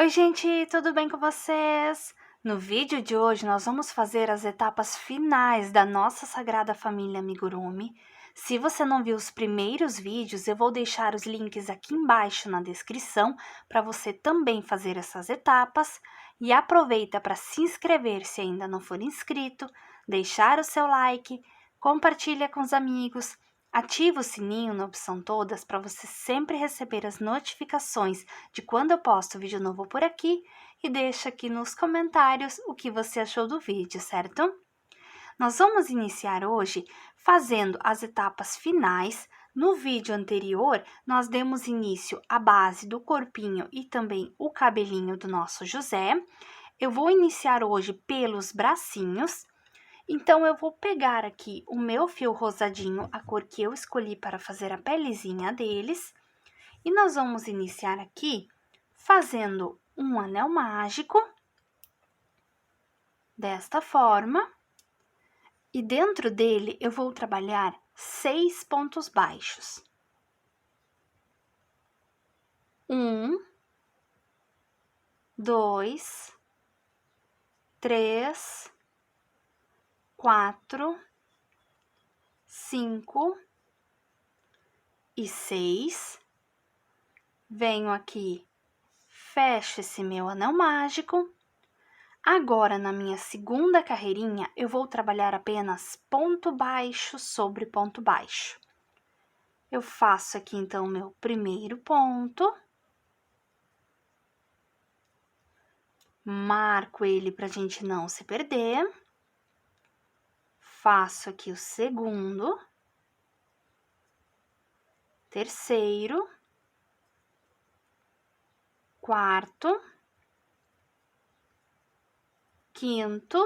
Oi gente, tudo bem com vocês? No vídeo de hoje nós vamos fazer as etapas finais da nossa Sagrada Família Amigurumi. Se você não viu os primeiros vídeos, eu vou deixar os links aqui embaixo na descrição para você também fazer essas etapas. E aproveita para se inscrever se ainda não for inscrito, deixar o seu like, compartilha com os amigos. Ativa o sininho na opção todas para você sempre receber as notificações de quando eu posto vídeo novo por aqui e deixa aqui nos comentários o que você achou do vídeo, certo? Nós vamos iniciar hoje fazendo as etapas finais. No vídeo anterior, nós demos início à base do corpinho e também o cabelinho do nosso José. Eu vou iniciar hoje pelos bracinhos. Então, eu vou pegar aqui o meu fio rosadinho, a cor que eu escolhi para fazer a pelezinha deles. E nós vamos iniciar aqui fazendo um anel mágico, desta forma. E dentro dele, eu vou trabalhar 6 pontos baixos. 1, 2, 3, 4, 5 e 6. Venho aqui, fecho esse meu anel mágico. Agora, na minha segunda carreirinha, eu vou trabalhar apenas ponto baixo sobre ponto baixo. Eu faço aqui, então, o meu primeiro ponto. Marco ele para a gente não se perder. Faço aqui o segundo, terceiro, quarto, quinto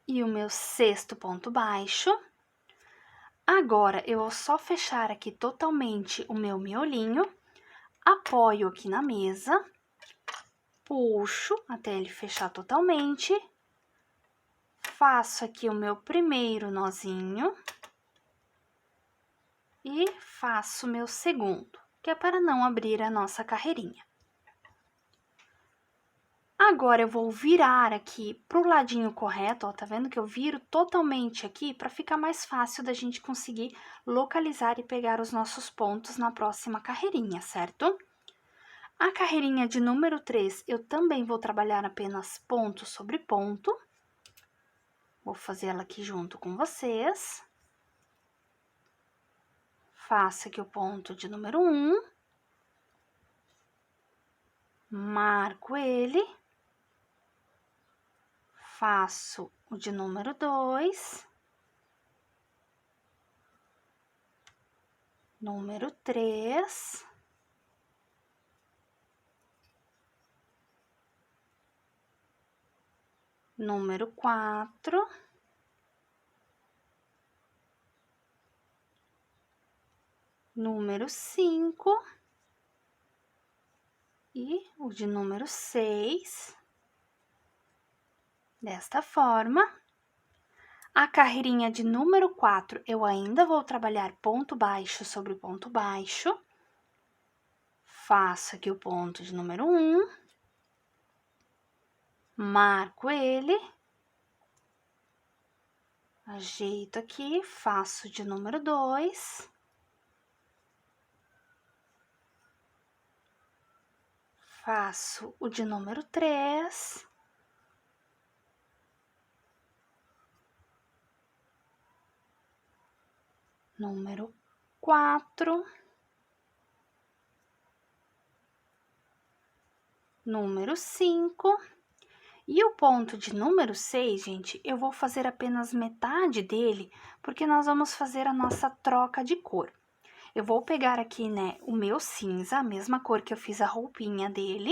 e o meu sexto ponto baixo. Agora, eu vou só fechar aqui totalmente o meu miolinho, apoio aqui na mesa, puxo até ele fechar totalmente. Faço aqui o meu primeiro nozinho e faço o meu segundo, que é para não abrir a nossa carreirinha. Agora, eu vou virar aqui pro ladinho correto, ó, tá vendo que eu viro totalmente aqui para ficar mais fácil da gente conseguir localizar e pegar os nossos pontos na próxima carreirinha, certo? A carreirinha de número 3, eu também vou trabalhar apenas ponto sobre ponto. Vou fazer ela aqui junto com vocês. Faço aqui o ponto de número 1. Marco ele. Faço o de número 2. Número 3. Número 4. Número 5 e o de número 6, desta forma. A carreirinha de número 4, eu ainda vou trabalhar ponto baixo sobre ponto baixo. Faço aqui o ponto de número 1, marco ele, ajeito aqui, faço de número 2. Faço o de número 3. Número 4. Número 5. E o ponto de número 6, gente, eu vou fazer apenas metade dele, porque nós vamos fazer a nossa troca de cor. Eu vou pegar aqui, né, o meu cinza, a mesma cor que eu fiz a roupinha dele.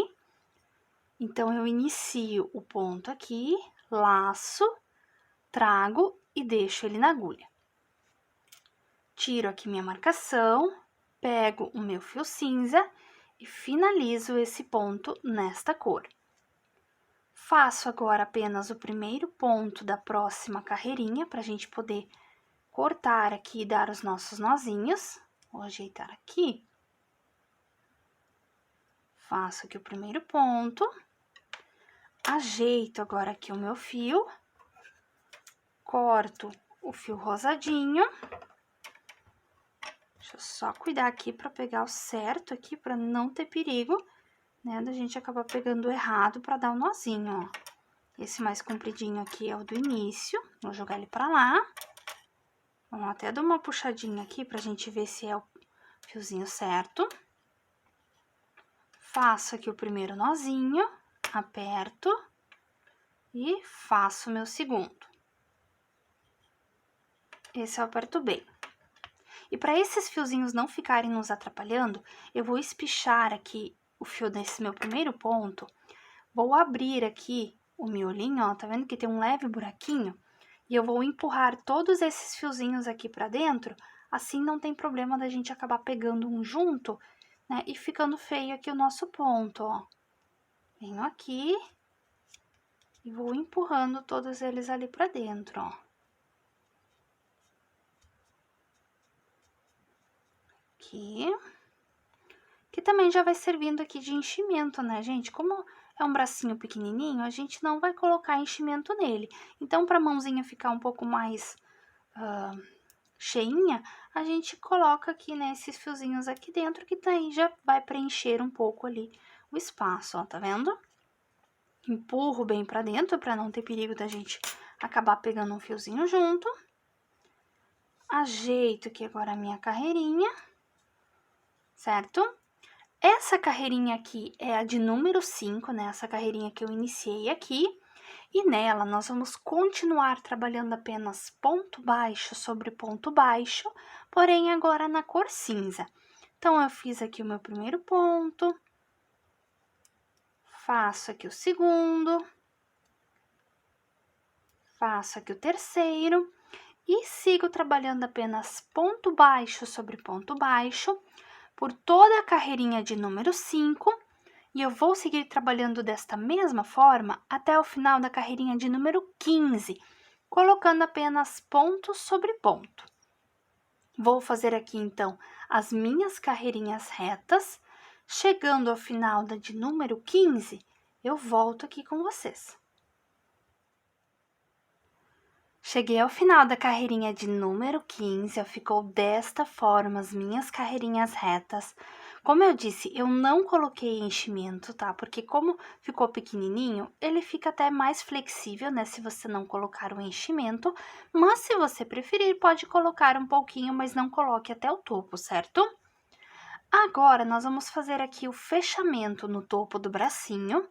Então, eu inicio o ponto aqui, laço, trago e deixo ele na agulha. Tiro aqui minha marcação, pego o meu fio cinza e finalizo esse ponto nesta cor. Faço agora apenas o primeiro ponto da próxima carreirinha, para a gente poder cortar aqui e dar os nossos nozinhos. Vou ajeitar aqui. Faço aqui o primeiro ponto. Ajeito agora aqui o meu fio. Corto o fio rosadinho. Deixa eu só cuidar aqui para pegar o certo aqui, para não ter perigo, né, da gente acabar pegando errado para dar um nozinho, ó. Esse mais compridinho aqui é o do início, vou jogar ele para lá. Vamos até dar uma puxadinha aqui pra gente ver se é o fiozinho certo. Faço aqui o primeiro nozinho, aperto e faço o meu segundo. Esse eu aperto bem. E para esses fiozinhos não ficarem nos atrapalhando, eu vou espichar aqui o fio desse meu primeiro ponto. Vou abrir aqui o miolinho, ó, tá vendo que tem um leve buraquinho? E eu vou empurrar todos esses fiozinhos aqui pra dentro, assim não tem problema da gente acabar pegando um junto, né, e ficando feio aqui o nosso ponto, ó. Venho aqui e vou empurrando todos eles ali pra dentro, ó. Aqui. Que também já vai servindo aqui de enchimento, né, gente? Como é um bracinho pequenininho, a gente não vai colocar enchimento nele. Então, pra mãozinha ficar um pouco mais cheinha, a gente coloca aqui, né, esses fiozinhos aqui dentro, que daí já vai preencher um pouco ali o espaço, ó, tá vendo? Empurro bem pra dentro, pra não ter perigo da gente acabar pegando um fiozinho junto. Ajeito aqui agora a minha carreirinha, certo? Essa carreirinha aqui é a de número 5, né? Essa carreirinha que eu iniciei aqui. E nela, nós vamos continuar trabalhando apenas ponto baixo sobre ponto baixo, porém agora na cor cinza. Então, eu fiz aqui o meu primeiro ponto, faço aqui o segundo, faço aqui o terceiro e sigo trabalhando apenas ponto baixo sobre ponto baixo por toda a carreirinha de número 5. E eu vou seguir trabalhando desta mesma forma até o final da carreirinha de número 15, colocando apenas ponto sobre ponto. Vou fazer aqui, então, as minhas carreirinhas retas. Chegando ao final da de número 15, eu volto aqui com vocês. Cheguei ao final da carreirinha de número 15, ficou desta forma as minhas carreirinhas retas. Como eu disse, eu não coloquei enchimento, tá? Porque como ficou pequenininho, ele fica até mais flexível, né? Se você não colocar o enchimento. Mas se você preferir, pode colocar um pouquinho, mas não coloque até o topo, certo? Agora, nós vamos fazer aqui o fechamento no topo do bracinho.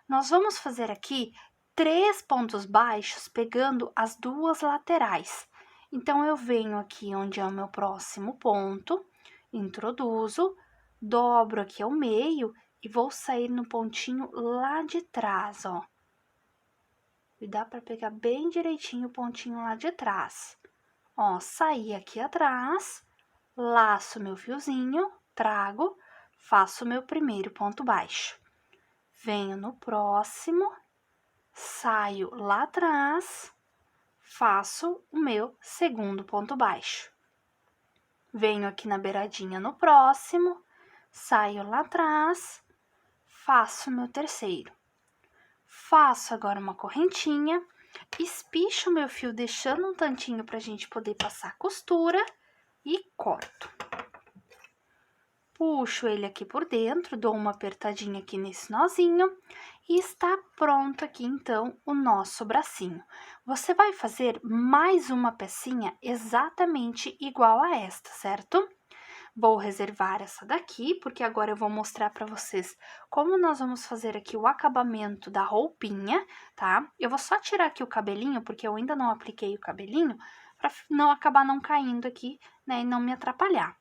Nós vamos fazer aqui 3 pontos baixos pegando as duas laterais. Então, eu venho aqui onde é o meu próximo ponto, introduzo, dobro aqui ao meio e vou sair no pontinho lá de trás, ó. E dá para pegar bem direitinho o pontinho lá de trás. Ó, saí aqui atrás, laço meu fiozinho, trago, faço meu primeiro ponto baixo. Venho no próximo, saio lá atrás, faço o meu segundo ponto baixo. Venho aqui na beiradinha no próximo, saio lá atrás, faço o meu terceiro. Faço agora uma correntinha, espicho o meu fio deixando um tantinho pra gente poder passar costura e corto. Puxo ele aqui por dentro, dou uma apertadinha aqui nesse nozinho e está pronto aqui, então, o nosso bracinho. Você vai fazer mais uma pecinha exatamente igual a esta, certo? Vou reservar essa daqui, porque agora eu vou mostrar para vocês como nós vamos fazer aqui o acabamento da roupinha, tá? Eu vou só tirar aqui o cabelinho, porque eu ainda não apliquei o cabelinho, para não acabar não caindo aqui, né, e não me atrapalhar.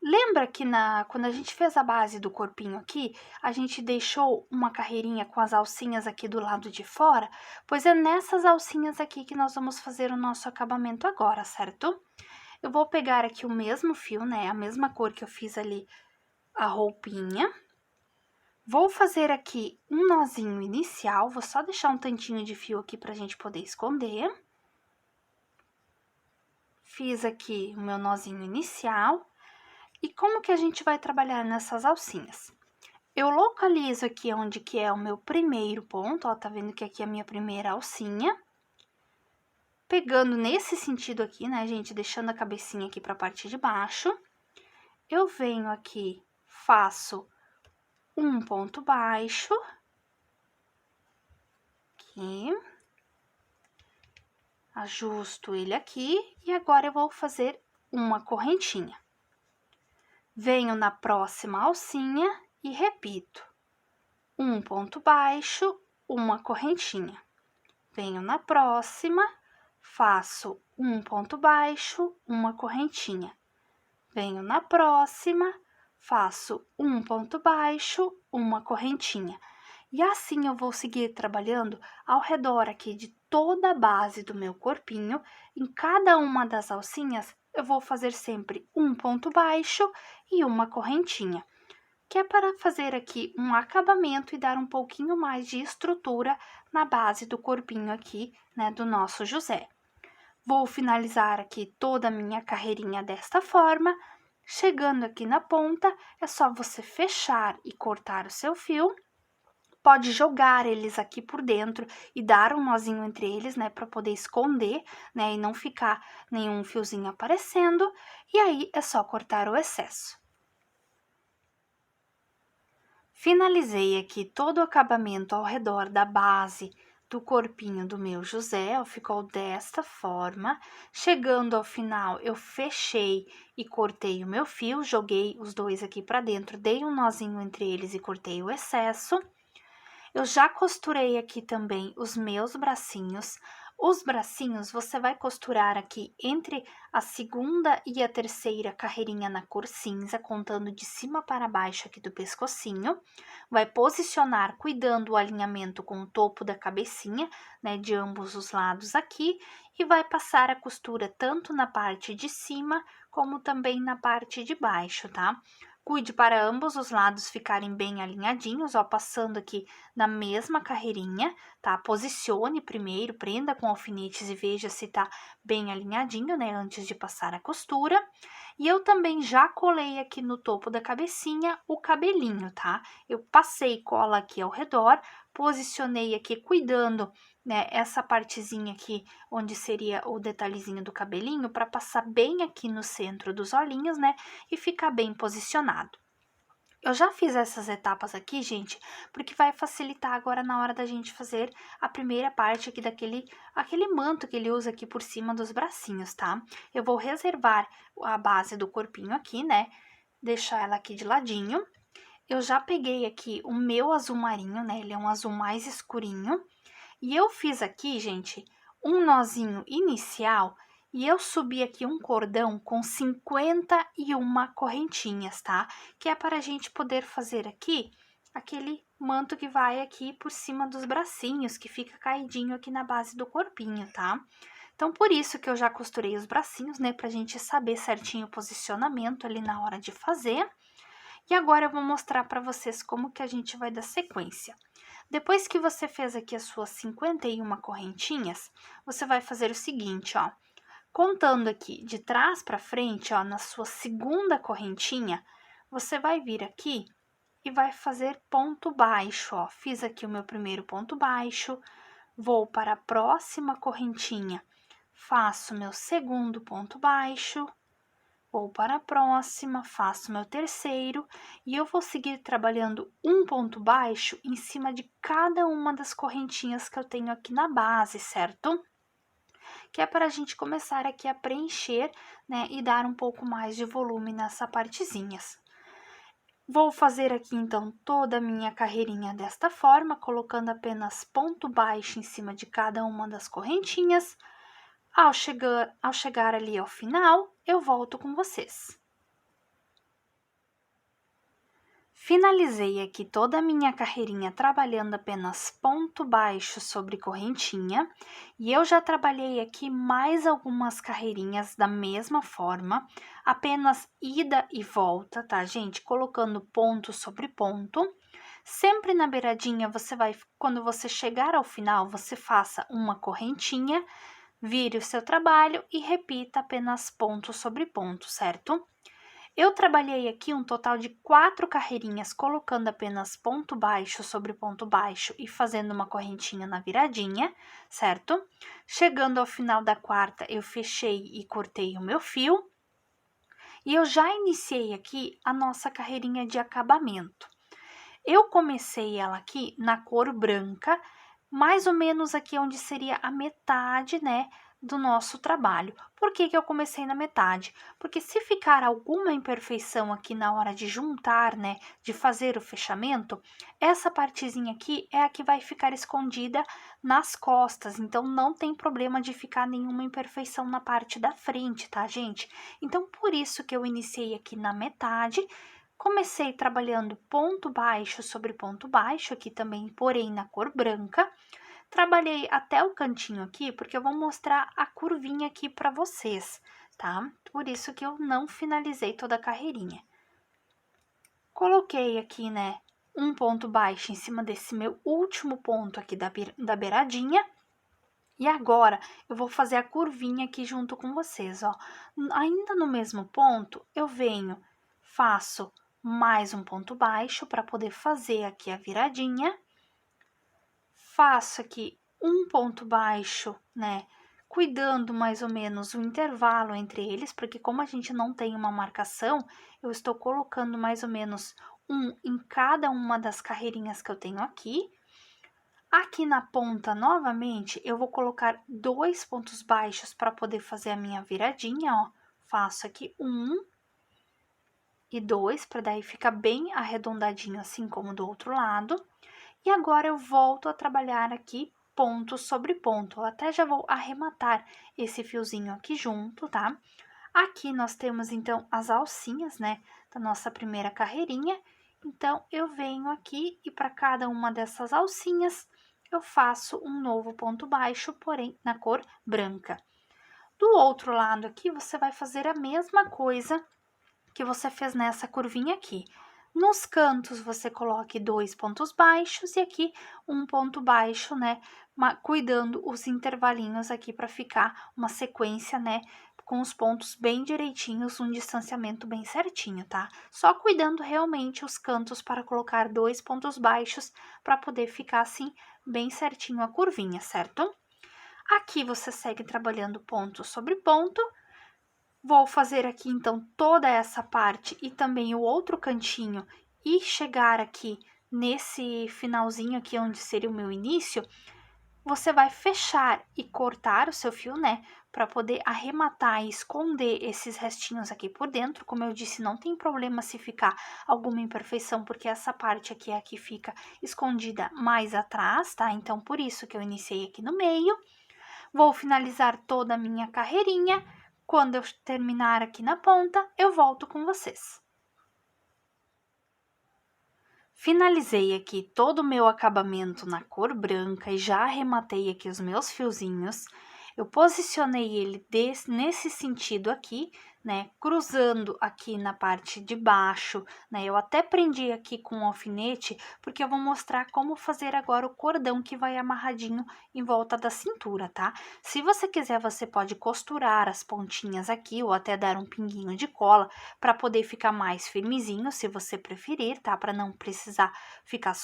Lembra que quando a gente fez a base do corpinho aqui, a gente deixou uma carreirinha com as alcinhas aqui do lado de fora? Pois é nessas alcinhas aqui que nós vamos fazer o nosso acabamento agora, certo? Eu vou pegar aqui o mesmo fio, né, a mesma cor que eu fiz ali a roupinha. Vou fazer aqui um nozinho inicial, vou só deixar um tantinho de fio aqui pra gente poder esconder. Fiz aqui o meu nozinho inicial. E como que a gente vai trabalhar nessas alcinhas? Eu localizo aqui onde que é o meu primeiro ponto, ó, tá vendo que aqui é a minha primeira alcinha. Pegando nesse sentido aqui, né, gente, deixando a cabecinha aqui pra parte de baixo. Eu venho aqui, faço um ponto baixo. Aqui. Ajusto ele aqui e agora eu vou fazer uma correntinha. Venho na próxima alcinha e repito. Um ponto baixo, uma correntinha. Venho na próxima, faço um ponto baixo, uma correntinha. Venho na próxima, faço um ponto baixo, uma correntinha. E assim eu vou seguir trabalhando ao redor aqui de toda a base do meu corpinho. Em cada uma das alcinhas, eu vou fazer sempre um ponto baixo e uma correntinha, que é para fazer aqui um acabamento e dar um pouquinho mais de estrutura na base do corpinho aqui, né, do nosso José. Vou finalizar aqui toda a minha carreirinha desta forma. Chegando aqui na ponta, é só você fechar e cortar o seu fio. Pode jogar eles aqui por dentro e dar um nozinho entre eles, né, para poder esconder, né, e não ficar nenhum fiozinho aparecendo. E aí, é só cortar o excesso. Finalizei aqui todo o acabamento ao redor da base do corpinho do meu José, ó, ficou desta forma. Chegando ao final, eu fechei e cortei o meu fio, joguei os dois aqui para dentro, dei um nozinho entre eles e cortei o excesso. Eu já costurei aqui também os meus bracinhos. Os bracinhos você vai costurar aqui entre a segunda e a terceira carreirinha na cor cinza, contando de cima para baixo aqui do pescocinho. Vai posicionar cuidando o alinhamento com o topo da cabecinha, né, de ambos os lados aqui, e vai passar a costura tanto na parte de cima como também na parte de baixo, tá? Cuide para ambos os lados ficarem bem alinhadinhos, ó, passando aqui na mesma carreirinha, tá? Posicione primeiro, prenda com alfinetes e veja se tá bem alinhadinho, né? Antes de passar a costura. E eu também já colei aqui no topo da cabecinha o cabelinho, tá? Eu passei cola aqui ao redor, posicionei aqui cuidando, né, essa partezinha aqui, onde seria o detalhezinho do cabelinho, para passar bem aqui no centro dos olhinhos, né, e ficar bem posicionado. Eu já fiz essas etapas aqui, gente, porque vai facilitar agora na hora da gente fazer a primeira parte aqui aquele manto que ele usa aqui por cima dos bracinhos, tá? Eu vou reservar a base do corpinho aqui, né, deixar ela aqui de ladinho. Eu já peguei aqui o meu azul marinho, né, ele é um azul mais escurinho. E eu fiz aqui, gente, um nozinho inicial e eu subi aqui um cordão com 51 correntinhas, tá? Que é para a gente poder fazer aqui aquele manto que vai aqui por cima dos bracinhos, que fica caidinho aqui na base do corpinho, tá? Então, por isso que eu já costurei os bracinhos, né? Pra gente saber certinho o posicionamento ali na hora de fazer. E agora eu vou mostrar para vocês como que a gente vai dar sequência. Depois que você fez aqui as suas 51 correntinhas, você vai fazer o seguinte, ó. Contando aqui de trás para frente, ó, na sua segunda correntinha, você vai vir aqui e vai fazer ponto baixo, ó. Fiz aqui o meu primeiro ponto baixo, vou para a próxima correntinha, faço meu segundo ponto baixo, vou para a próxima, faço meu terceiro e eu vou seguir trabalhando um ponto baixo em cima de cada uma das correntinhas que eu tenho aqui na base, certo? Que é para a gente começar aqui a preencher, né, e dar um pouco mais de volume nessa partezinhas. Vou fazer aqui, então, toda a minha carreirinha desta forma, colocando apenas ponto baixo em cima de cada uma das correntinhas. Ao chegar ali ao final, eu volto com vocês. Finalizei aqui toda a minha carreirinha trabalhando apenas ponto baixo sobre correntinha, e eu já trabalhei aqui mais algumas carreirinhas da mesma forma, apenas ida e volta, tá, gente? Colocando ponto sobre ponto. Sempre na beiradinha, quando você chegar ao final, você faça uma correntinha, vire o seu trabalho e repita apenas ponto sobre ponto, certo? Eu trabalhei aqui um total de 4 carreirinhas, colocando apenas ponto baixo sobre ponto baixo e fazendo uma correntinha na viradinha, certo? Chegando ao final da quarta, eu fechei e cortei o meu fio. E eu já iniciei aqui a nossa carreirinha de acabamento. Eu comecei ela aqui na cor branca, mais ou menos aqui onde seria a metade, né, do nosso trabalho. Por que que eu comecei na metade? Porque se ficar alguma imperfeição aqui na hora de juntar, né, de fazer o fechamento, essa partezinha aqui é a que vai ficar escondida nas costas, então não tem problema de ficar nenhuma imperfeição na parte da frente, tá, gente? Então, por isso que eu iniciei aqui na metade. Comecei trabalhando ponto baixo sobre ponto baixo, aqui também, porém na cor branca. Trabalhei até o cantinho aqui, porque eu vou mostrar a curvinha aqui para vocês, tá? Por isso que eu não finalizei toda a carreirinha. Coloquei aqui, né, um ponto baixo em cima desse meu último ponto aqui da beiradinha. E agora, eu vou fazer a curvinha aqui junto com vocês, ó. Ainda no mesmo ponto, eu venho, faço mais um ponto baixo para poder fazer aqui a viradinha. Faço aqui um ponto baixo, né, cuidando mais ou menos o intervalo entre eles, porque como a gente não tem uma marcação, eu estou colocando mais ou menos um em cada uma das carreirinhas que eu tenho aqui. Aqui na ponta, novamente, eu vou colocar 2 pontos baixos para poder fazer a minha viradinha, ó. Faço aqui 1 e 2, para daí ficar bem arredondadinho, assim como do outro lado. E agora eu volto a trabalhar aqui ponto sobre ponto. Eu até já vou arrematar esse fiozinho aqui junto, tá? Aqui nós temos, então, as alcinhas, né, da nossa primeira carreirinha. Então, eu venho aqui e para cada uma dessas alcinhas, eu faço um novo ponto baixo, porém na cor branca. Do outro lado aqui, você vai fazer a mesma coisa que você fez nessa curvinha aqui. Nos cantos, você coloque 2 pontos baixos e aqui um ponto baixo, né? Cuidando os intervalinhos aqui para ficar uma sequência, né? Com os pontos bem direitinhos, um distanciamento bem certinho, tá? Só cuidando realmente os cantos para colocar 2 pontos baixos para poder ficar assim bem certinho a curvinha, certo? Aqui você segue trabalhando ponto sobre ponto. Vou fazer aqui, então, toda essa parte e também o outro cantinho e chegar aqui nesse finalzinho aqui, onde seria o meu início. Você vai fechar e cortar o seu fio, né, para poder arrematar e esconder esses restinhos aqui por dentro. Como eu disse, não tem problema se ficar alguma imperfeição, porque essa parte aqui é a que fica escondida mais atrás, tá? Então, por isso que eu iniciei aqui no meio. Vou finalizar toda a minha carreirinha. Quando eu terminar aqui na ponta, eu volto com vocês. Finalizei aqui todo o meu acabamento na cor branca e já arrematei aqui os meus fiozinhos. Eu posicionei ele nesse sentido aqui, né, cruzando aqui na parte de baixo, né, eu até prendi aqui com um alfinete, porque eu vou mostrar como fazer agora o cordão que vai amarradinho em volta da cintura, tá? Se você quiser, você pode costurar as pontinhas aqui, ou até dar um pinguinho de cola, para poder ficar mais firmezinho, se você preferir, tá? Para não precisar ficar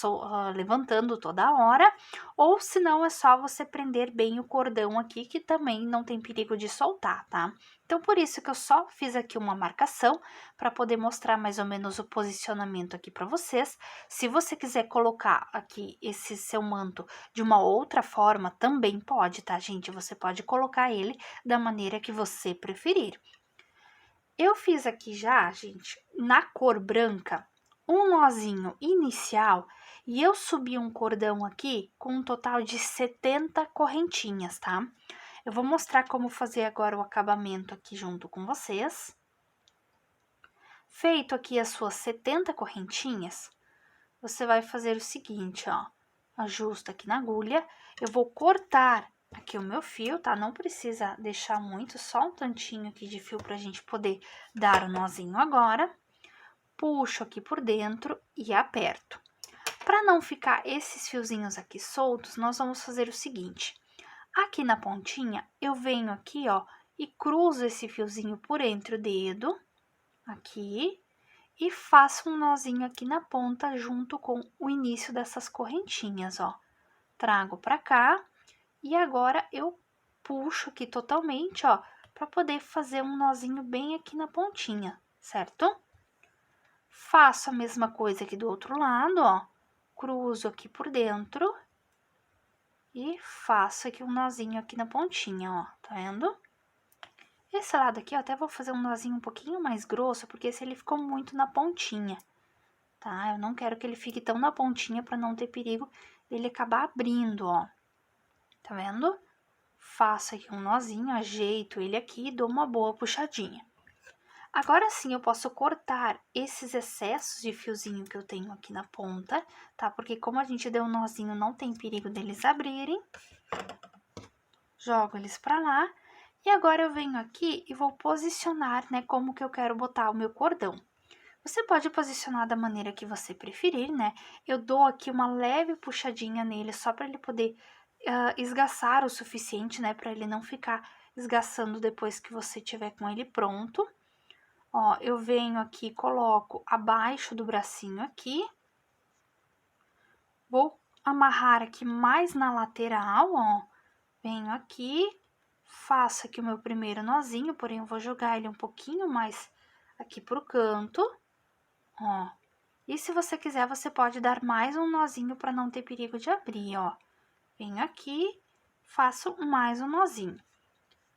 levantando toda hora, ou se não, é só você prender bem o cordão aqui, que também não tem perigo de soltar, tá? Então, por isso que eu só fiz aqui uma marcação, para poder mostrar mais ou menos o posicionamento aqui para vocês. Se você quiser colocar aqui esse seu manto de uma outra forma, também pode, tá, gente? Você pode colocar ele da maneira que você preferir. Eu fiz aqui já, gente, na cor branca, um nozinho inicial e eu subi um cordão aqui com um total de 70 correntinhas, tá? Eu vou mostrar como fazer agora o acabamento aqui junto com vocês. Feito aqui as suas 70 correntinhas, você vai fazer o seguinte, ó. Ajusta aqui na agulha. Eu vou cortar aqui o meu fio, tá? Não precisa deixar muito, só um tantinho aqui de fio pra gente poder dar o nozinho agora. Puxo aqui por dentro e aperto. Para não ficar esses fiozinhos aqui soltos, nós vamos fazer o seguinte. Aqui na pontinha, eu venho aqui, ó, e cruzo esse fiozinho por entre o dedo, aqui, e faço um nozinho aqui na ponta junto com o início dessas correntinhas, ó. Trago pra cá e agora eu puxo aqui totalmente, ó, pra poder fazer um nozinho bem aqui na pontinha, certo? Faço a mesma coisa aqui do outro lado, ó. Cruzo aqui por dentro e faço aqui um nozinho aqui na pontinha, ó, tá vendo? Esse lado aqui, eu até vou fazer um nozinho um pouquinho mais grosso, porque esse ele ficou muito na pontinha, tá? Eu não quero que ele fique tão na pontinha para não ter perigo dele acabar abrindo, ó. Tá vendo? Faço aqui um nozinho, ajeito ele aqui e dou uma boa puxadinha. Agora sim, eu posso cortar esses excessos de fiozinho que eu tenho aqui na ponta, tá? Porque como a gente deu um nozinho, não tem perigo deles abrirem. Jogo eles pra lá. E agora eu venho aqui e vou posicionar, né, como que eu quero botar o meu cordão. Você pode posicionar da maneira que você preferir, né? Eu dou aqui uma leve puxadinha nele, só para ele poder esgaçar o suficiente, né? Para ele não ficar esgaçando depois que você tiver com ele pronto. Ó, eu venho aqui, coloco abaixo do bracinho aqui. Vou amarrar aqui mais na lateral, ó. Venho aqui, faço aqui o meu primeiro nozinho, porém eu vou jogar ele um pouquinho mais aqui pro canto, ó. E se você quiser, você pode dar mais um nozinho para não ter perigo de abrir, ó. Venho aqui, faço mais um nozinho.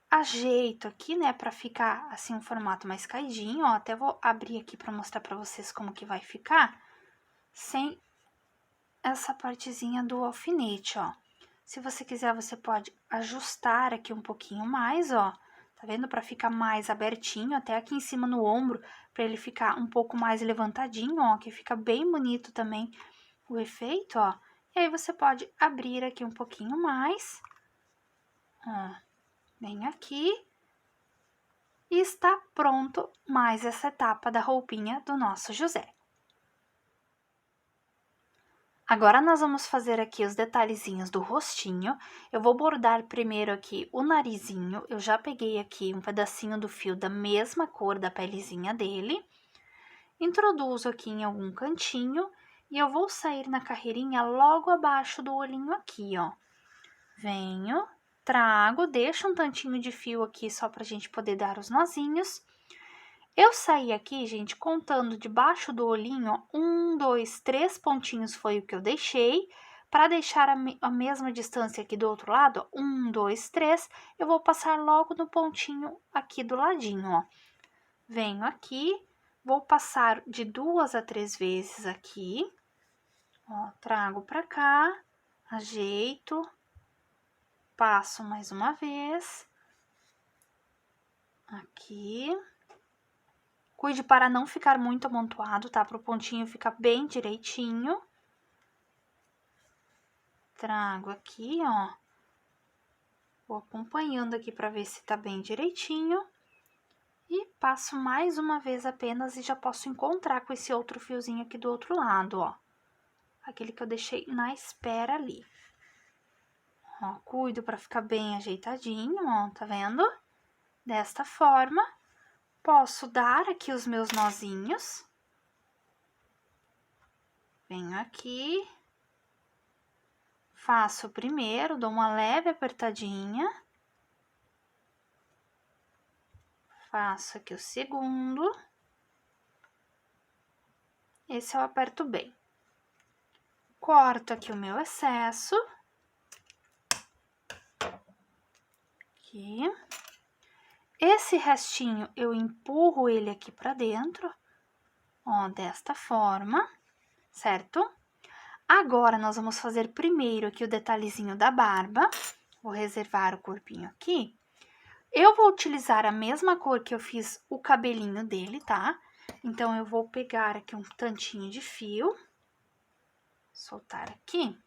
Ajeito aqui, né, para ficar assim um formato mais caidinho, ó. Até vou abrir aqui para mostrar para vocês como que vai ficar, sem essa partezinha do alfinete, ó. Se você quiser, você pode ajustar aqui um pouquinho mais, ó. Tá vendo? Para ficar mais abertinho, até aqui em cima no ombro, para ele ficar um pouco mais levantadinho, ó, que fica bem bonito também o efeito, ó. E aí, você pode abrir aqui um pouquinho mais, ó. Vem aqui. E está pronto mais essa etapa da roupinha do nosso José. Agora, nós vamos fazer aqui os detalhezinhos do rostinho. Eu vou bordar primeiro aqui o narizinho. Eu já peguei aqui um pedacinho do fio da mesma cor da pelezinha dele. Introduzo aqui em algum cantinho e eu vou sair na carreirinha logo abaixo do olhinho aqui, ó. Venho, trago, deixo um tantinho de fio aqui só pra gente poder dar os nozinhos. Eu saí aqui, gente, contando debaixo do olhinho, ó, 1, 2, 3 pontinhos foi o que eu deixei. Para deixar a mesma distância aqui do outro lado, ó, 1, 2, 3, eu vou passar logo no pontinho aqui do ladinho, ó. Venho aqui, vou passar de 2 a 3 vezes aqui, ó, trago pra cá, ajeito, passo mais uma vez, aqui. Cuide para não ficar muito amontoado, tá? Para o pontinho ficar bem direitinho. Trago aqui, ó. Vou acompanhando aqui para ver se tá bem direitinho. E passo mais uma vez apenas e já posso encontrar com esse outro fiozinho aqui do outro lado, ó. Aquele que eu deixei na espera ali. Ó, cuido para ficar bem ajeitadinho, ó, tá vendo? Desta forma. Posso dar aqui os meus nozinhos. Venho aqui. Faço o primeiro, dou uma leve apertadinha. Faço aqui o segundo. Esse eu aperto bem. Corto aqui o meu excesso. Aqui. Esse restinho, eu empurro ele aqui pra dentro, ó, desta forma, certo? Agora, nós vamos fazer primeiro aqui o detalhezinho da barba. Vou reservar o corpinho aqui. Eu vou utilizar a mesma cor que eu fiz o cabelinho dele, tá? Então, eu vou pegar aqui um tantinho de fio, soltar aqui.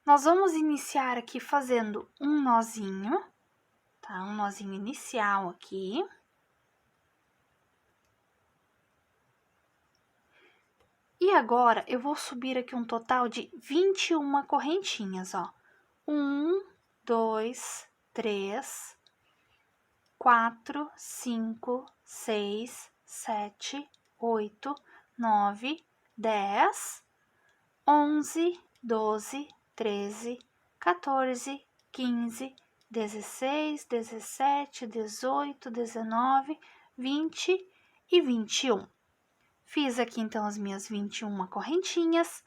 Nós vamos iniciar aqui fazendo um nozinho, tá? Um nozinho inicial aqui. E agora, eu vou subir aqui um total de 21 correntinhas, ó. 1, 2, 3, 4, 5, 6, 7, 8, 9, 10, 11, 12, 13, 14, 15, 16, 17, 18, 19, 20 e 21. Fiz aqui, então, as minhas 21 correntinhas.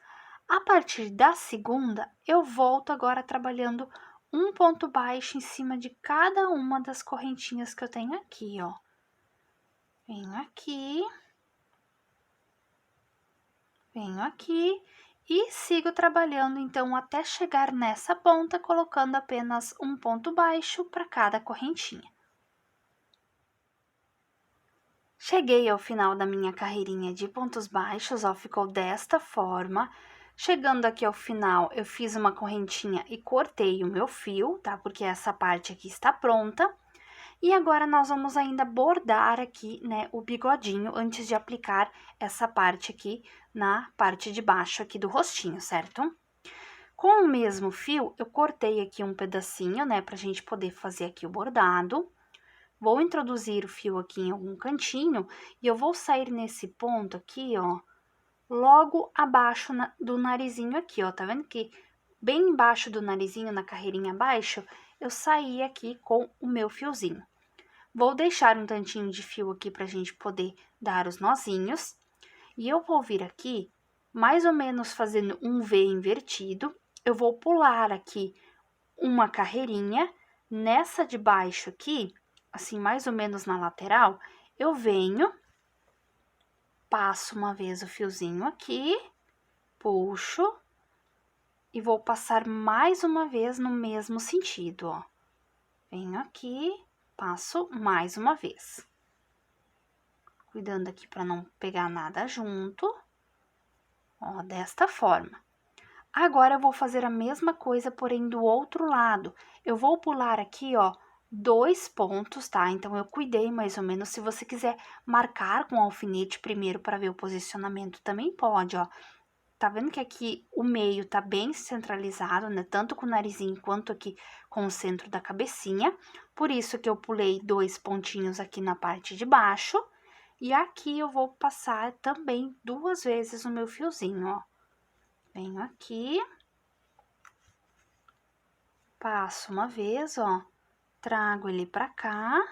A partir da segunda, eu volto agora trabalhando um ponto baixo em cima de cada uma das correntinhas que eu tenho aqui, ó. Venho aqui e sigo trabalhando, então, até chegar nessa ponta, colocando apenas um ponto baixo para cada correntinha. Cheguei ao final da minha carreirinha de pontos baixos, ó, ficou desta forma. Chegando aqui ao final, eu fiz uma correntinha e cortei o meu fio, tá? Porque essa parte aqui está pronta. E agora, nós vamos ainda bordar aqui, né, o bigodinho antes de aplicar essa parte aqui na parte de baixo aqui do rostinho, certo? Com o mesmo fio, eu cortei aqui um pedacinho, né, pra gente poder fazer aqui o bordado. Vou introduzir o fio aqui em algum cantinho e eu vou sair nesse ponto aqui, ó, logo abaixo do narizinho aqui, ó, tá vendo que bem embaixo do narizinho, na carreirinha abaixo, eu saí aqui com o meu fiozinho. Vou deixar um tantinho de fio aqui pra gente poder dar os nozinhos. E eu vou vir aqui, mais ou menos fazendo um V invertido. Eu vou pular aqui uma carreirinha, nessa de baixo aqui, assim, mais ou menos na lateral, eu venho, passo uma vez o fiozinho aqui, puxo e vou passar mais uma vez no mesmo sentido, ó. Venho aqui, passo mais uma vez. Cuidando aqui para não pegar nada junto, ó, desta forma. Agora, eu vou fazer a mesma coisa, porém do outro lado. Eu vou pular aqui, ó, 2 pontos, tá? Então, eu cuidei mais ou menos. Se você quiser marcar com alfinete primeiro para ver o posicionamento, também pode, ó. Tá vendo que aqui o meio tá bem centralizado, né? Tanto com o narizinho quanto aqui com o centro da cabecinha. Por isso que eu pulei 2 pontinhos aqui na parte de baixo. E aqui eu vou passar também 2 vezes o meu fiozinho, ó. Venho aqui, passo uma vez, ó, trago ele pra cá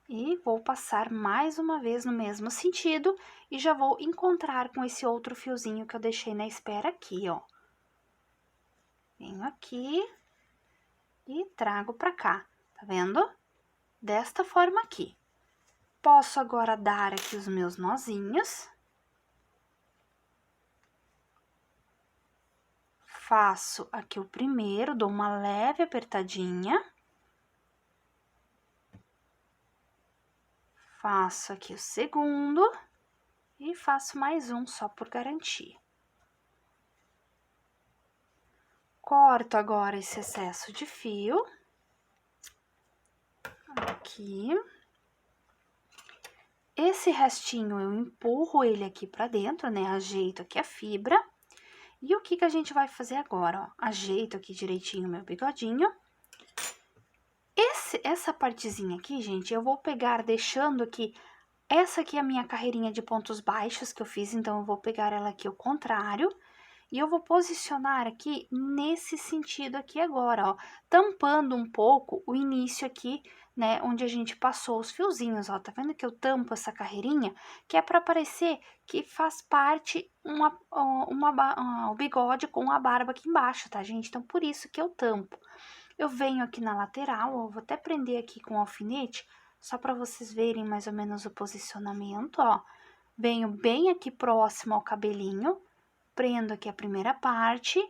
e vou passar mais uma vez no mesmo sentido e já vou encontrar com esse outro fiozinho que eu deixei na espera aqui, ó. Venho aqui e trago pra cá, tá vendo? Desta forma aqui. Posso agora dar aqui os meus nozinhos. Faço aqui o primeiro, dou uma leve apertadinha. Faço aqui o segundo e faço mais um só por garantia. Corto agora esse excesso de fio. Aqui. Esse restinho eu empurro ele aqui pra dentro, né? Ajeito aqui a fibra. E o que que a gente vai fazer agora, ó? Ajeito aqui direitinho o meu bigodinho. Essa partezinha aqui, gente, eu vou pegar deixando aqui. Essa aqui é a minha carreirinha de pontos baixos que eu fiz, então eu vou pegar ela aqui ao contrário. E eu vou posicionar aqui nesse sentido aqui agora, ó. Tampando um pouco o início aqui, né, onde a gente passou os fiozinhos, ó. Tá vendo que eu tampo essa carreirinha? Que é pra parecer que faz parte o bigode com a barba aqui embaixo, tá, gente? Então, por isso que eu tampo. Eu venho aqui na lateral, ó, vou até prender aqui com o alfinete, só pra vocês verem mais ou menos o posicionamento, ó. Venho bem aqui próximo ao cabelinho, prendo aqui a primeira parte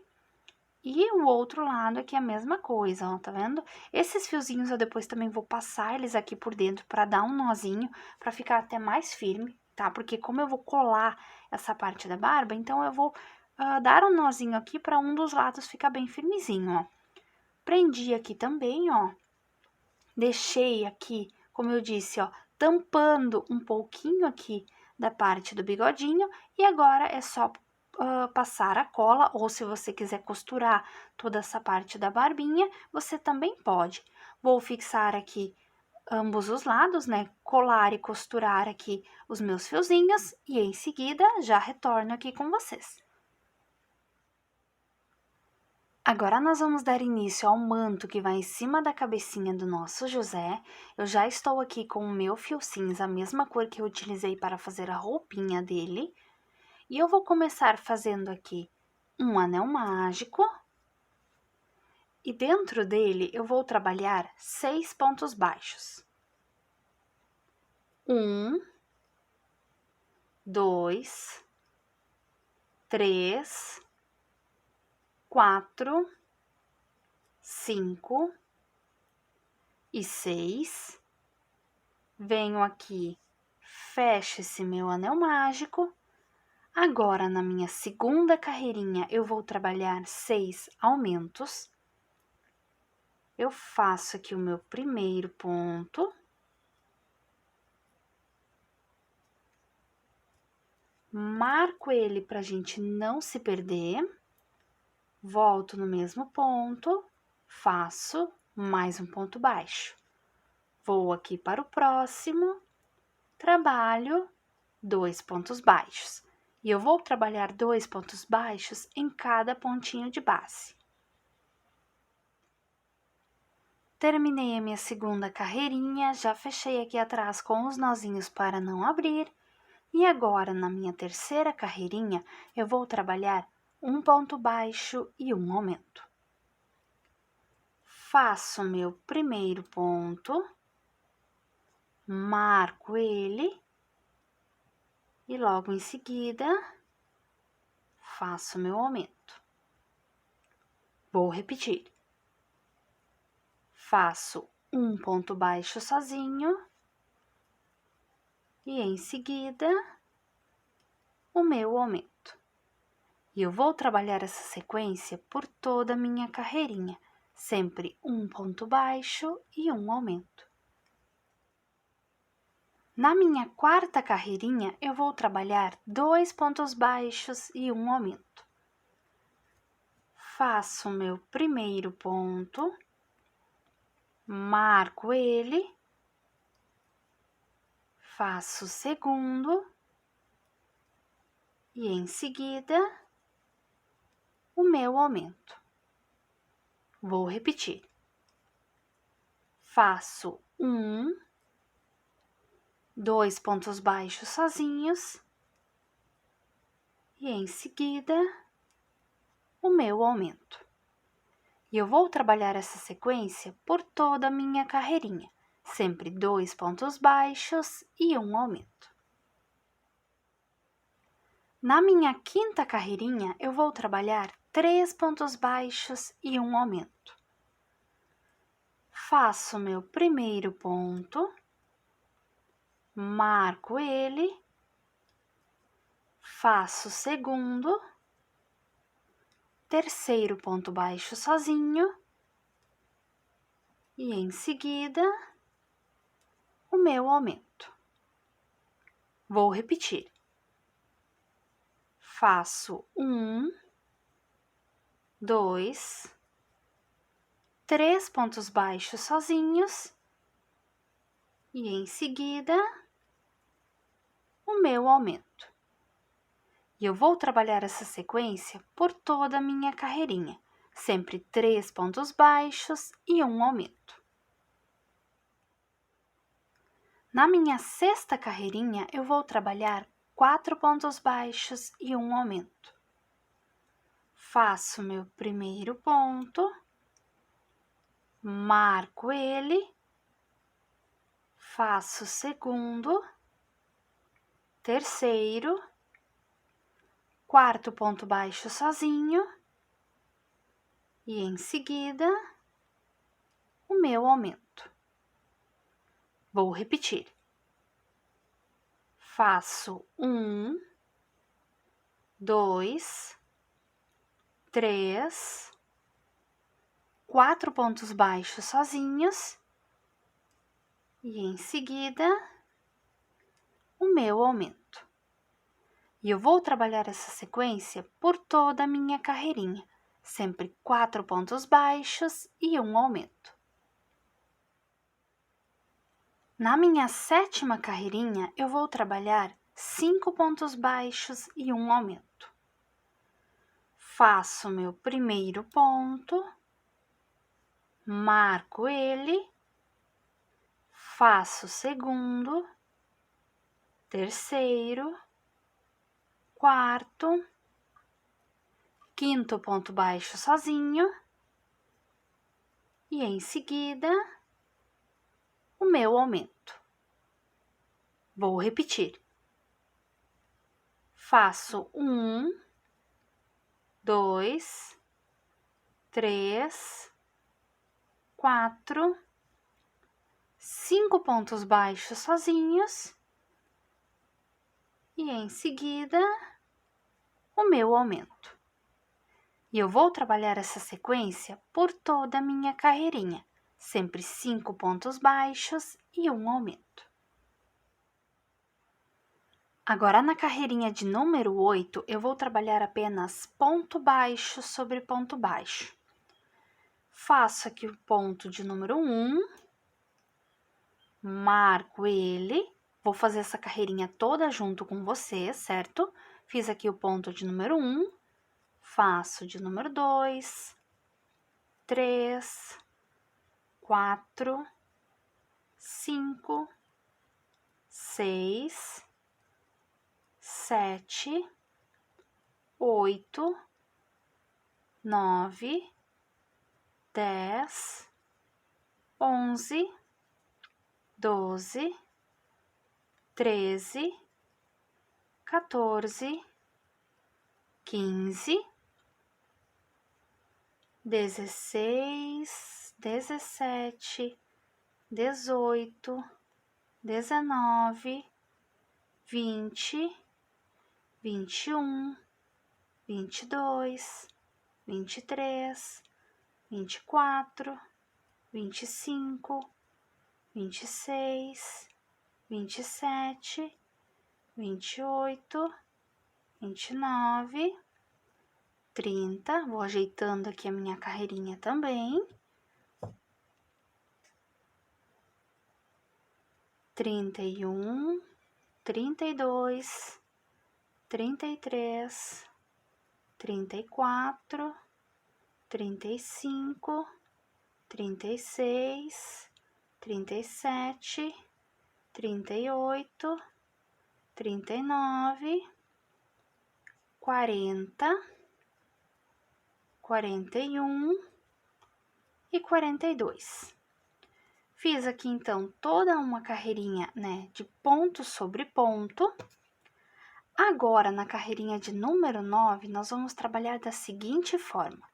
E o outro lado aqui é a mesma coisa, ó, tá vendo? Esses fiozinhos eu depois também vou passar eles aqui por dentro pra dar um nozinho, pra ficar até mais firme, tá? Porque como eu vou colar essa parte da barba, então eu vou dar um nozinho aqui pra um dos lados ficar bem firmezinho, ó. Prendi aqui também, ó. Deixei aqui, como eu disse, ó, tampando um pouquinho aqui da parte do bigodinho, e agora é só passar a cola, ou se você quiser costurar toda essa parte da barbinha, você também pode. Vou fixar aqui ambos os lados, né? Colar e costurar aqui os meus fiozinhos, e em seguida já retorno aqui com vocês. Agora nós vamos dar início ao manto que vai em cima da cabecinha do nosso José. Eu já estou aqui com o meu fio cinza, a mesma cor que eu utilizei para fazer a roupinha dele. E eu vou começar fazendo aqui um anel mágico. E dentro dele eu vou trabalhar 6 pontos baixos. 1, 2, 3, 4, 5 e 6. Venho aqui, fecho esse meu anel mágico. Agora, na minha segunda carreirinha, eu vou trabalhar 6 aumentos. Eu faço aqui o meu primeiro ponto. Marco ele pra gente não se perder. Volto no mesmo ponto, faço mais um ponto baixo. Vou aqui para o próximo, trabalho 2 pontos baixos. E eu vou trabalhar 2 pontos baixos em cada pontinho de base. Terminei a minha segunda carreirinha, já fechei aqui atrás com os nozinhos para não abrir. E agora, na minha terceira carreirinha, eu vou trabalhar um ponto baixo e um aumento. Faço meu primeiro ponto, marco ele e logo em seguida faço meu aumento. Vou repetir. Faço um ponto baixo sozinho e em seguida o meu aumento. E eu vou trabalhar essa sequência por toda a minha carreirinha, sempre um ponto baixo e um aumento. Na minha quarta carreirinha, eu vou trabalhar 2 pontos baixos e um aumento. Faço o meu primeiro ponto, marco ele, faço o segundo e em seguida o meu aumento. Vou repetir. Faço 2 pontos baixos sozinhos e em seguida o meu aumento. E eu vou trabalhar essa sequência por toda a minha carreirinha, sempre 2 pontos baixos e um aumento. Na minha quinta carreirinha, eu vou trabalhar 3 pontos baixos e um aumento. Faço meu primeiro ponto, marco ele, faço o segundo, terceiro ponto baixo sozinho e em seguida o meu aumento. Vou repetir. Faço 2, 3 pontos baixos sozinhos e em seguida o meu aumento. E eu vou trabalhar essa sequência por toda a minha carreirinha, sempre 3 pontos baixos e um aumento. Na minha sexta carreirinha, eu vou trabalhar 4 pontos baixos e um aumento. Faço meu primeiro ponto, marco ele, faço o segundo, terceiro, quarto ponto baixo sozinho e em seguida o meu aumento. Vou repetir. Faço 1, 2, 3, 4 pontos baixos sozinhos e em seguida o meu aumento. E eu vou trabalhar essa sequência por toda a minha carreirinha, sempre 4 pontos baixos e um aumento. Na minha 7ª carreirinha, eu vou trabalhar 5 pontos baixos e um aumento. Faço meu primeiro ponto, marco ele, faço o segundo, terceiro, quarto, quinto ponto baixo sozinho e em seguida o meu aumento. Vou repetir. Faço 1, 2, 3, 4, 5 pontos baixos sozinhos e em seguida o meu aumento. E eu vou trabalhar essa sequência por toda a minha carreirinha, sempre 5 pontos baixos e um aumento. Agora, na carreirinha de número 8, eu vou trabalhar apenas ponto baixo sobre ponto baixo. Faço aqui o ponto de número 1, marco ele, vou fazer essa carreirinha toda junto com você, certo? Fiz aqui o ponto de número 1, faço de número 2, 3, 4, 5, 6, 7, 8, 9, 10, 11, 12, 13, 14, 15, 16, 17, 18, 19, 20, 21, 22, 23, 24, 25, 26, 27, 28, 29, 30. Vou ajeitando aqui a minha carreirinha também. 31, 32, 33, 34, 35, 36, 37, 38, 39, 40, 41 e 42. Fiz aqui, então, toda uma carreirinha, né, de ponto sobre ponto. Agora, na carreirinha de número 9, nós vamos trabalhar da seguinte forma.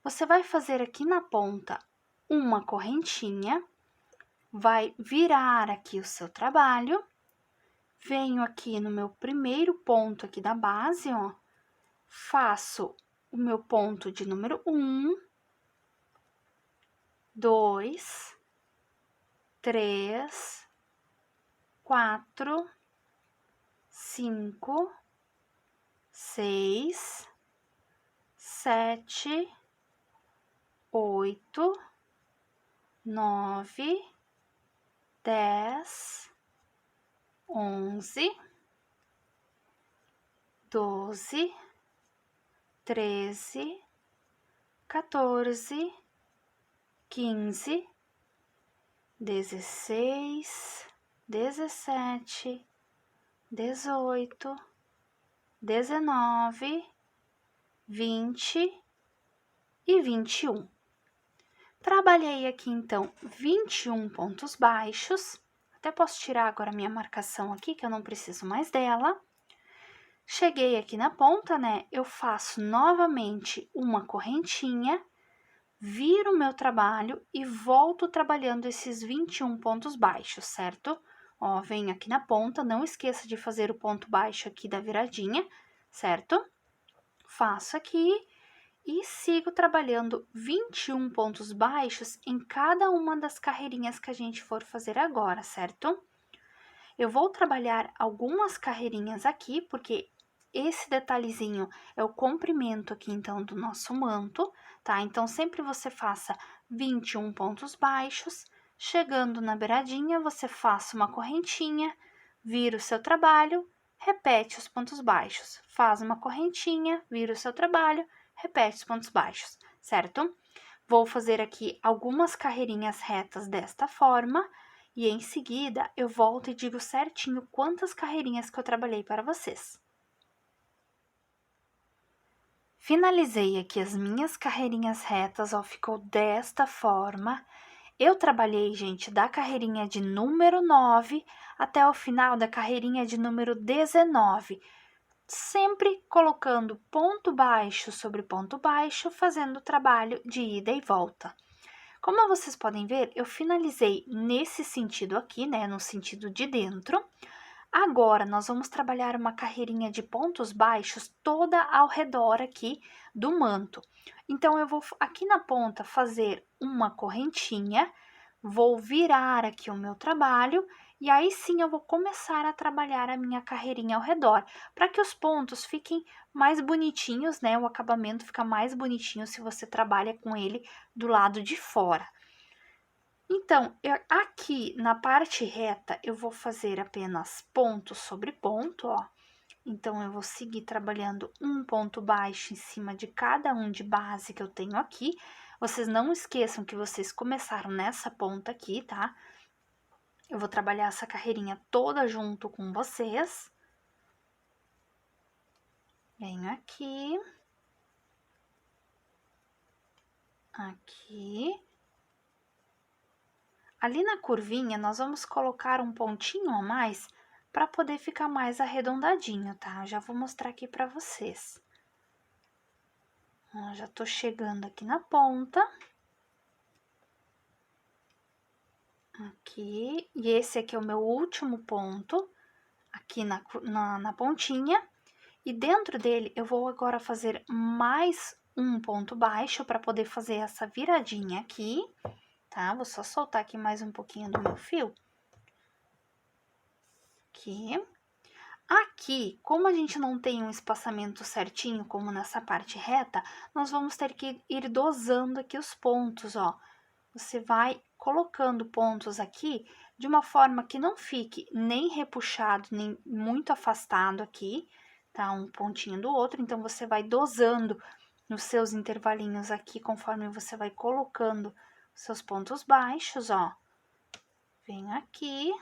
Você vai fazer aqui na ponta uma correntinha, vai virar aqui o seu trabalho, venho aqui no meu primeiro ponto aqui da base, ó, faço o meu ponto de número 1, 2, 3, 4, 5, 6, 7, 8, 9, 10, 11, 12, 13, 14, 15, 16, 17, 18, 19, 20 e 21. Trabalhei aqui, então, 21 pontos baixos. Até posso tirar agora a minha marcação aqui, que eu não preciso mais dela. Cheguei aqui na ponta, né? Eu faço novamente uma correntinha viro o meu trabalho e volto trabalhando esses 21 pontos baixos, certo? Ó, venho aqui na ponta, não esqueça de fazer o ponto baixo aqui da viradinha, certo? Faço aqui e sigo trabalhando 21 pontos baixos em cada uma das carreirinhas que a gente for fazer agora, certo? Eu vou trabalhar algumas carreirinhas aqui, porque esse detalhezinho é o comprimento aqui, então, do nosso manto, tá? Então, sempre você faça 21 pontos baixos, chegando na beiradinha, você faça uma correntinha, vira o seu trabalho, repete os pontos baixos, faz uma correntinha, vira o seu trabalho, repete os pontos baixos, certo? Vou fazer aqui algumas carreirinhas retas desta forma, e em seguida eu volto e digo certinho quantas carreirinhas que eu trabalhei para vocês. Finalizei aqui as minhas carreirinhas retas, ó, ficou desta forma. Eu trabalhei, gente, da carreirinha de número 9 até o final da carreirinha de número 19, sempre colocando ponto baixo sobre ponto baixo, fazendo o trabalho de ida e volta. Como vocês podem ver, eu finalizei nesse sentido aqui, né, no sentido de dentro. Agora, nós vamos trabalhar uma carreirinha de pontos baixos toda ao redor aqui do manto. Então, eu vou aqui na ponta fazer uma correntinha, vou virar aqui o meu trabalho e aí sim eu vou começar a trabalhar a minha carreirinha ao redor, para que os pontos fiquem mais bonitinhos, né? O acabamento fica mais bonitinho se você trabalha com ele do lado de fora. Então, aqui na parte reta, eu vou fazer apenas ponto sobre ponto, ó. Então, eu vou seguir trabalhando um ponto baixo em cima de cada um de base que eu tenho aqui. Vocês não esqueçam que vocês começaram nessa ponta aqui, tá? Eu vou trabalhar essa carreirinha toda junto com vocês. Venho aqui. Aqui. Ali na curvinha, nós vamos colocar um pontinho a mais para poder ficar mais arredondadinho, tá? Eu já vou mostrar aqui para vocês. Ó, já tô chegando aqui na ponta. Aqui, e esse aqui é o meu último ponto, aqui na pontinha. E dentro dele, eu vou agora fazer mais um ponto baixo para poder fazer essa viradinha aqui, tá? Vou só soltar aqui mais um pouquinho do meu fio. Aqui. Aqui, como a gente não tem um espaçamento certinho, como nessa parte reta, nós vamos ter que ir dosando aqui os pontos, ó. Você vai colocando pontos aqui de uma forma que não fique nem repuxado, nem muito afastado aqui, tá? Um pontinho do outro, então você vai dosando nos seus intervalinhos aqui, conforme você vai colocando seus pontos baixos, ó. Vem aqui.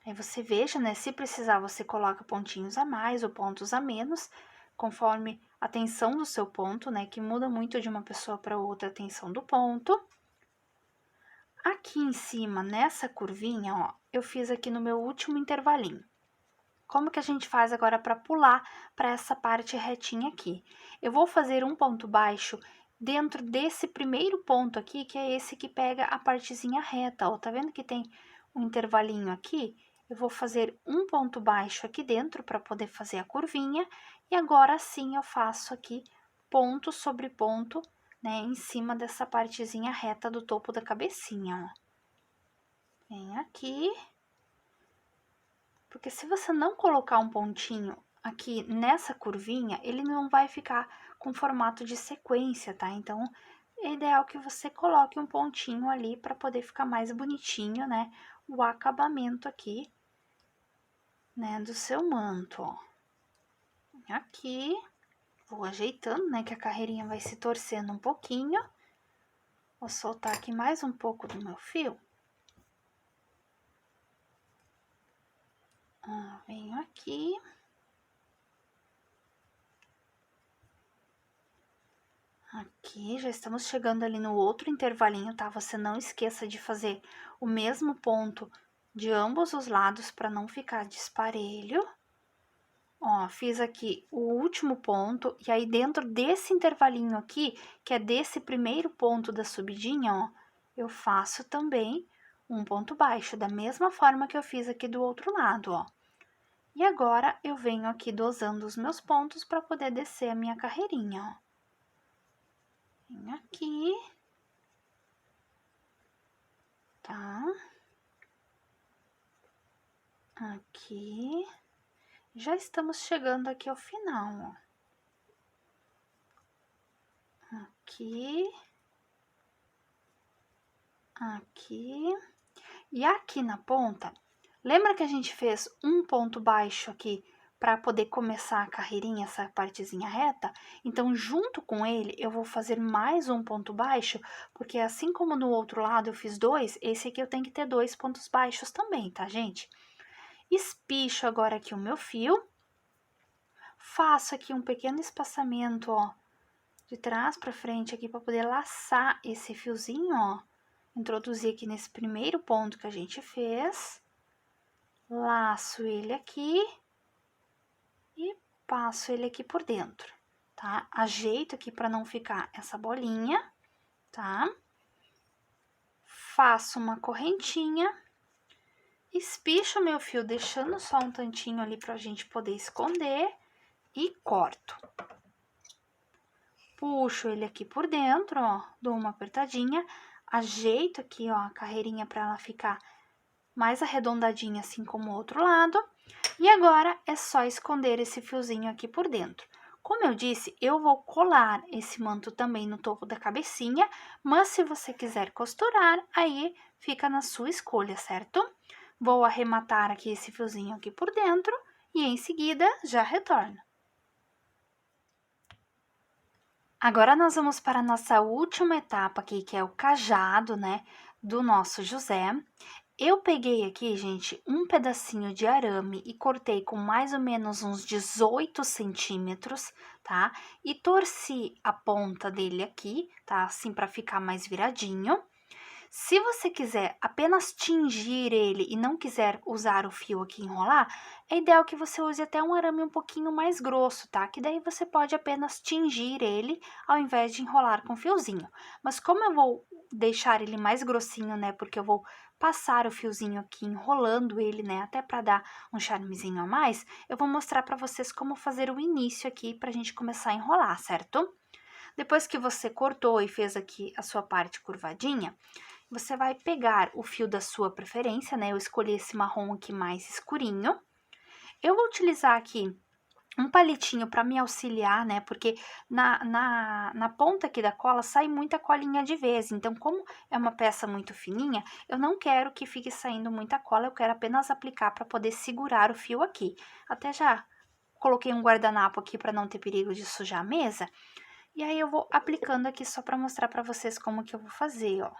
Aí você veja, né, se precisar você coloca pontinhos a mais ou pontos a menos, conforme a tensão do seu ponto, né, que muda muito de uma pessoa para outra a tensão do ponto. Aqui em cima, nessa curvinha, ó, eu fiz aqui no meu último intervalinho. Como que a gente faz agora para pular para essa parte retinha aqui? Eu vou fazer um ponto baixo dentro desse primeiro ponto aqui, que é esse que pega a partezinha reta, ó. Tá vendo que tem um intervalinho aqui? Eu vou fazer um ponto baixo aqui dentro para poder fazer a curvinha. E agora sim eu faço aqui ponto sobre ponto, né, em cima dessa partezinha reta do topo da cabecinha, ó. Vem aqui. Porque se você não colocar um pontinho aqui nessa curvinha, ele não vai ficar com formato de sequência, tá? Então, é ideal que você coloque um pontinho ali para poder ficar mais bonitinho, né? O acabamento aqui, né, do seu manto, ó. Aqui, vou ajeitando, né, que a carreirinha vai se torcendo um pouquinho. Vou soltar aqui mais um pouco do meu fio. Venho aqui. Aqui, já estamos chegando ali no outro intervalinho, tá? Você não esqueça de fazer o mesmo ponto de ambos os lados para não ficar disparelho. Ó, fiz aqui o último ponto, e aí dentro desse intervalinho aqui, que é desse primeiro ponto da subidinha, ó, eu faço também um ponto baixo, da mesma forma que eu fiz aqui do outro lado, ó. E agora, eu venho aqui dosando os meus pontos para poder descer a minha carreirinha, ó. Venho aqui, tá? Aqui. Já estamos chegando aqui ao final, ó. Aqui. Aqui. E aqui na ponta, lembra que a gente fez um ponto baixo aqui para poder começar a carreirinha, essa partezinha reta? Então, junto com ele, eu vou fazer mais um ponto baixo, porque assim como no outro lado eu fiz 2, esse aqui eu tenho que ter 2 pontos baixos também, tá, gente? Espicho agora aqui o meu fio, faço aqui um pequeno espaçamento, ó, de trás para frente aqui para poder laçar esse fiozinho, ó. Introduzir aqui nesse primeiro ponto que a gente fez, laço ele aqui e passo ele aqui por dentro, tá? Ajeito aqui para não ficar essa bolinha, tá? Faço uma correntinha, espicho meu fio, deixando só um tantinho ali pra gente poder esconder e corto. Puxo ele aqui por dentro, ó, dou uma apertadinha, ajeito aqui, ó, a carreirinha para ela ficar mais arredondadinha, assim como o outro lado. E agora, é só esconder esse fiozinho aqui por dentro. Como eu disse, eu vou colar esse manto também no topo da cabecinha, mas se você quiser costurar, aí fica na sua escolha, certo? Vou arrematar aqui esse fiozinho aqui por dentro e em seguida já retorno. Agora, nós vamos para a nossa última etapa aqui, que é o cajado, né, do nosso José. Eu peguei aqui, gente, um pedacinho de arame e cortei com mais ou menos uns 18 centímetros, tá? E torci a ponta dele aqui, tá? Assim, para ficar mais viradinho. Se você quiser apenas tingir ele e não quiser usar o fio aqui e enrolar, é ideal que você use até um arame um pouquinho mais grosso, tá? Que daí você pode apenas tingir ele ao invés de enrolar com fiozinho. Mas como eu vou deixar ele mais grossinho, né? Porque eu vou passar o fiozinho aqui enrolando ele, né? Até para dar um charmezinho a mais, eu vou mostrar para vocês como fazer o início aqui pra gente começar a enrolar, certo? Depois que você cortou e fez aqui a sua parte curvadinha, você vai pegar o fio da sua preferência, né? Eu escolhi esse marrom aqui mais escurinho. Eu vou utilizar aqui um palitinho para me auxiliar, né? Porque na ponta aqui da cola sai muita colinha de vez. Então, como é uma peça muito fininha, eu não quero que fique saindo muita cola, eu quero apenas aplicar para poder segurar o fio aqui. Até já coloquei um guardanapo aqui para não ter perigo de sujar a mesa. E aí, eu vou aplicando aqui só para mostrar para vocês como que eu vou fazer, ó.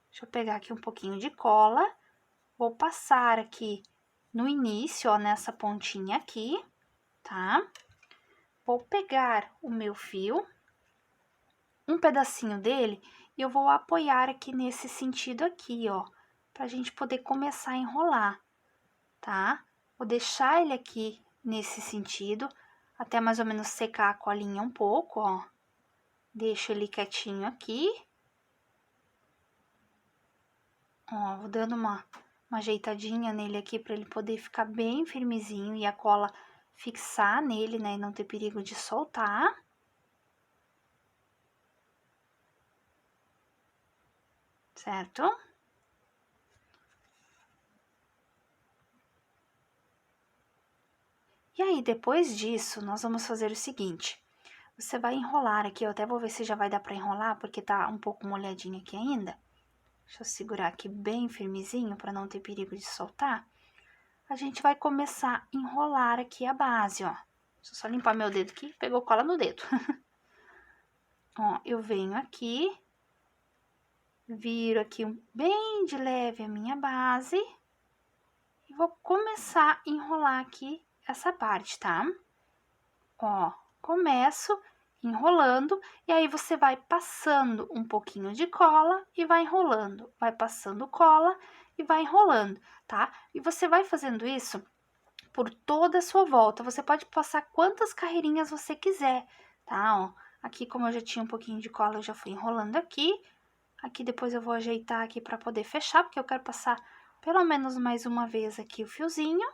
Deixa eu pegar aqui um pouquinho de cola, vou passar aqui no início, ó, nessa pontinha aqui, tá? Vou pegar o meu fio, um pedacinho dele, e eu vou apoiar aqui nesse sentido aqui, ó, pra gente poder começar a enrolar, tá? Vou deixar ele aqui nesse sentido, até mais ou menos secar a colinha um pouco, ó. Deixo ele quietinho aqui. Ó, vou dando uma ajeitadinha nele aqui para ele poder ficar bem firmezinho e a cola fixar nele, né, e não ter perigo de soltar. Certo? E aí, depois disso, nós vamos fazer o seguinte. Você vai enrolar aqui, eu até vou ver se já vai dar para enrolar, porque tá um pouco molhadinho aqui ainda. Deixa eu segurar aqui bem firmezinho para não ter perigo de soltar. A gente vai começar a enrolar aqui a base, ó. Deixa eu só limpar meu dedo aqui, pegou cola no dedo. Ó, eu venho aqui, viro aqui bem de leve a minha base e vou começar a enrolar aqui essa parte, tá? Ó, começo enrolando e aí você vai passando um pouquinho de cola e vai enrolando, vai passando cola e vai enrolando, tá? E você vai fazendo isso por toda a sua volta. Você pode passar quantas carreirinhas você quiser, tá? Ó, aqui, como eu já tinha um pouquinho de cola, eu já fui enrolando aqui. Aqui depois eu vou ajeitar aqui para poder fechar, porque eu quero passar pelo menos mais uma vez aqui o fiozinho,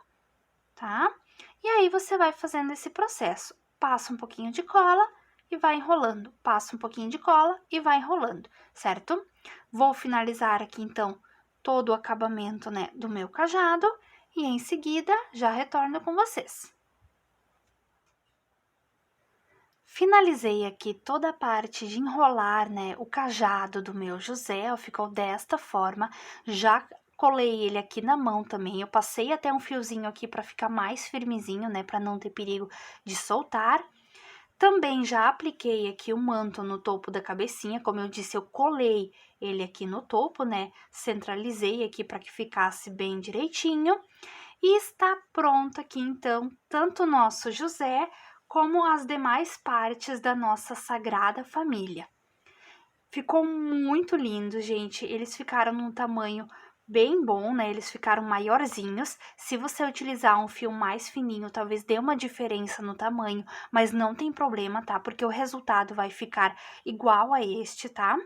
tá? E aí você vai fazendo esse processo. Passa um pouquinho de cola e vai enrolando. Passa um pouquinho de cola e vai enrolando, certo? Vou finalizar aqui então todo o acabamento, né, do meu cajado e em seguida já retorno com vocês. Finalizei aqui toda a parte de enrolar, né, o cajado do meu José, ó, ficou desta forma. Já colei ele aqui na mão também, eu passei até um fiozinho aqui para ficar mais firmezinho, né, para não ter perigo de soltar. Também já apliquei aqui o manto no topo da cabecinha, como eu disse, eu colei ele aqui no topo, né, centralizei aqui para que ficasse bem direitinho. E está pronto aqui, então, tanto o nosso José como as demais partes da nossa Sagrada Família. Ficou muito lindo, gente. Eles ficaram num tamanho bem bom, né? Eles ficaram maiorzinhos. Se você utilizar um fio mais fininho, talvez dê uma diferença no tamanho, mas não tem problema, tá? Porque o resultado vai ficar igual a este, tá?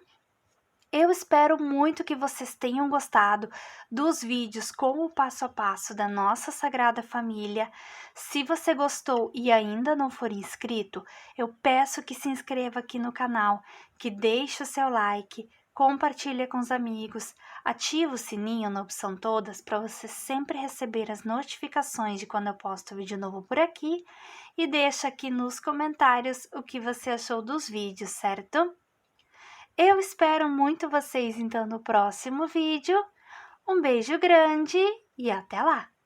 Eu espero muito que vocês tenham gostado dos vídeos com o passo a passo da nossa Sagrada Família. Se você gostou e ainda não for inscrito, eu peço que se inscreva aqui no canal, que deixe o seu like, compartilhe com os amigos, ative o sininho na opção todas para você sempre receber as notificações de quando eu posto vídeo novo por aqui e deixa aqui nos comentários o que você achou dos vídeos, certo? Eu espero muito vocês então no próximo vídeo. Um beijo grande e até lá!